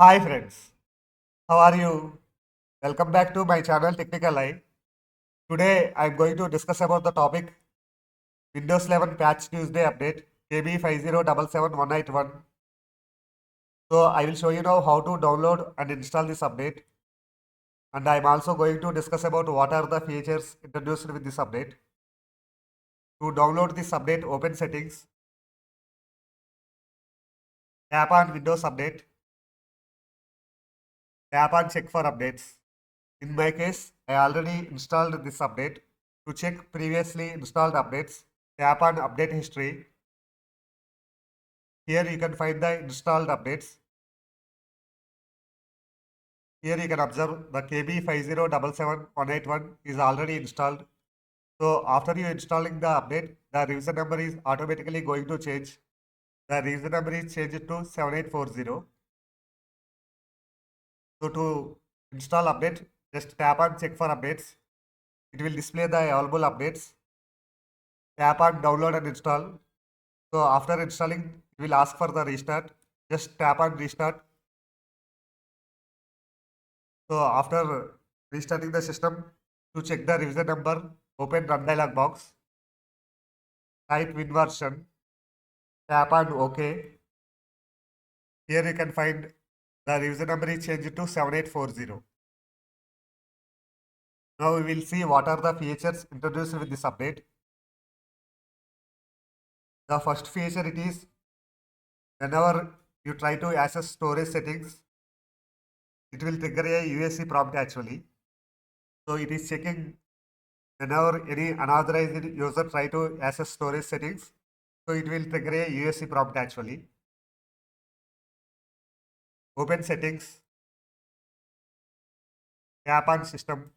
Hi friends, how are you? Welcome back to my channel Technical Eye. Today I am going to discuss about the topic Windows 11 Patch Tuesday Update KB5077181. So I will show you now how to download and install this update, and I am also going to discuss about what are the features introduced with this update. To download this update, open Settings, tap on Windows Update, tap on Check for Updates. In my case, I already installed this update. To check previously installed updates, tap on Update History. Here you can find the installed updates. Here you can observe the KB5077181 is already installed. So after you installing the update, the revision number is automatically going to change. The revision number is changed to 7840. So to install update, just tap on check for updates. It will display the available updates. Tap on download and install. So after installing, it will ask for the restart. Just tap on restart. So after restarting the system, to check the revision number, open run dialog box. Type winversion. Tap on OK. Here you can find the revision number is changed to 7840. Now we will see what are the features introduced with this update. The first feature it is whenever you try to access storage settings, it will trigger a UAC prompt actually. So it is checking whenever any unauthorized user try to access storage settings, so it will trigger a UAC prompt actually. Open settings, tap on system,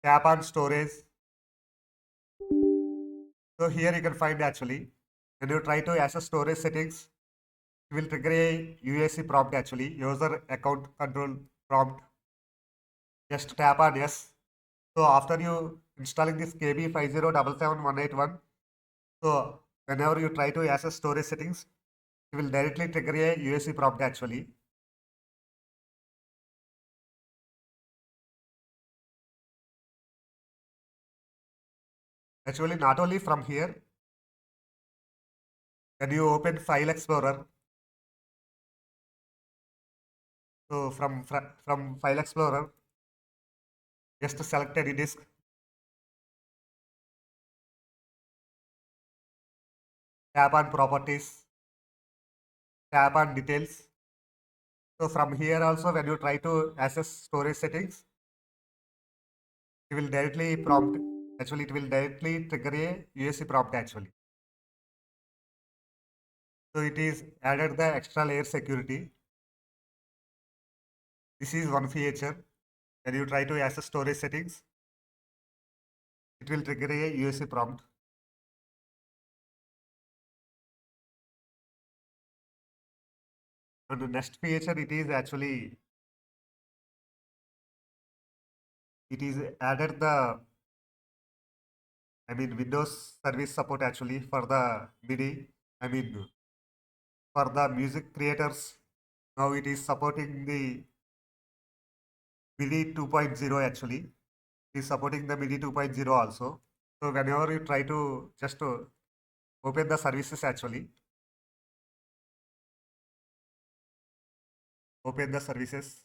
tap on storage. So here you can find actually when you try to access storage settings, it will trigger a UAC prompt actually, user account control prompt. Just tap on yes. So after you installing this KB5077181, so whenever you try to access storage settings, it will directly trigger a UAC prompt actually. Actually, not only from here, when you open File Explorer, so from File Explorer, just select any disk, tap on Properties, tap on Details. So from here also, when you try to access storage settings, it will directly prompt. Actually, it will directly trigger a UAC prompt actually. So it is added the extra layer security. This is one feature. When you try to access storage settings, it will trigger a UAC prompt. And the next feature, it is actually it is added the Windows service support actually for the MIDI. For the music creators, now it is supporting the MIDI 2.0 actually. It is supporting the MIDI 2.0 also. So whenever you try to just open the services actually, open the services.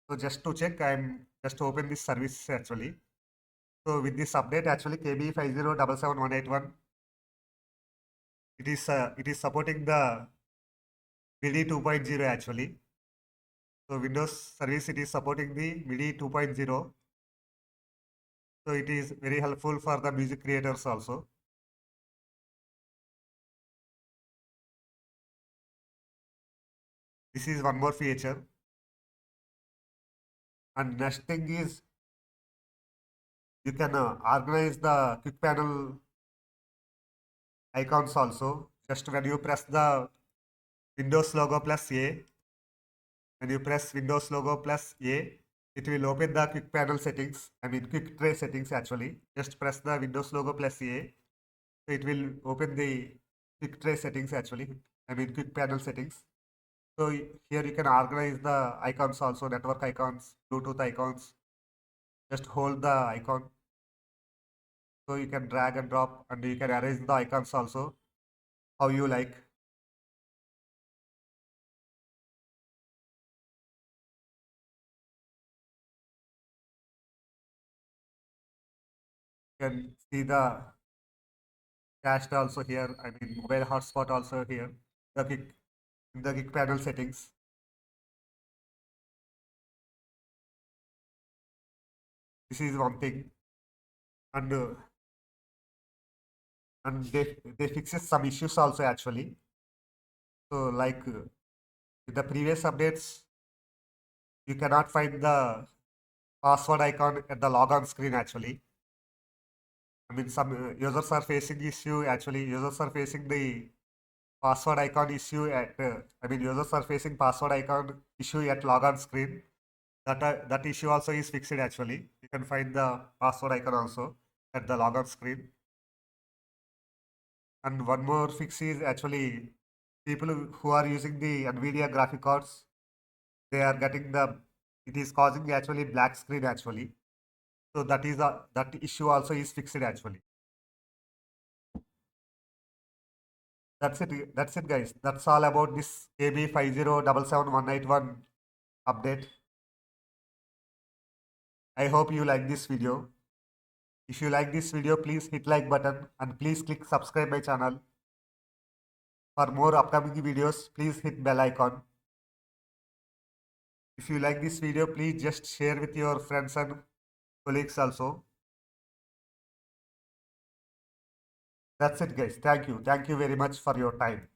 So just to check, I'm just open this service actually. So with this update actually KB5077181, it is supporting the MIDI 2.0 actually. So Windows service it is supporting the MIDI 2.0. So it is very helpful for the music creators also. This is one more feature. And next thing is you can organize the quick panel icons also. Just when you press the Windows logo plus A, when you press Windows logo plus A, it will open the quick panel settings. Quick tray settings actually. Just press the Windows logo plus A. So it will open the quick tray settings actually. I mean quick panel settings. So here you can organize the icons also, network icons, Bluetooth icons. Just hold the icon. So you can drag and drop and you can arrange the icons also how you like. You can see the cached also here. I mean mobile hotspot also here. The quick panel settings. This is one thing. And they fixes some issues also actually. So like with the previous updates, you cannot find the password icon at the logon screen actually. I mean some users are facing issue actually. Users are facing the password icon issue at I mean users are facing password icon issue at logon screen. That issue also is fixed actually. You can find the password icon also at the logon screen. And one more fix is actually people who are using the NVIDIA graphic cards, they are getting it is causing actually black screen actually. So that issue also is fixed actually. That's it guys. That's all about this KB5077181 update. I hope you like this video. If you like this video, please hit like button and please click subscribe my channel. For more upcoming videos, please hit bell icon. If you like this video, please just share with your friends and colleagues also. That's it guys. Thank you. Thank you very much for your time.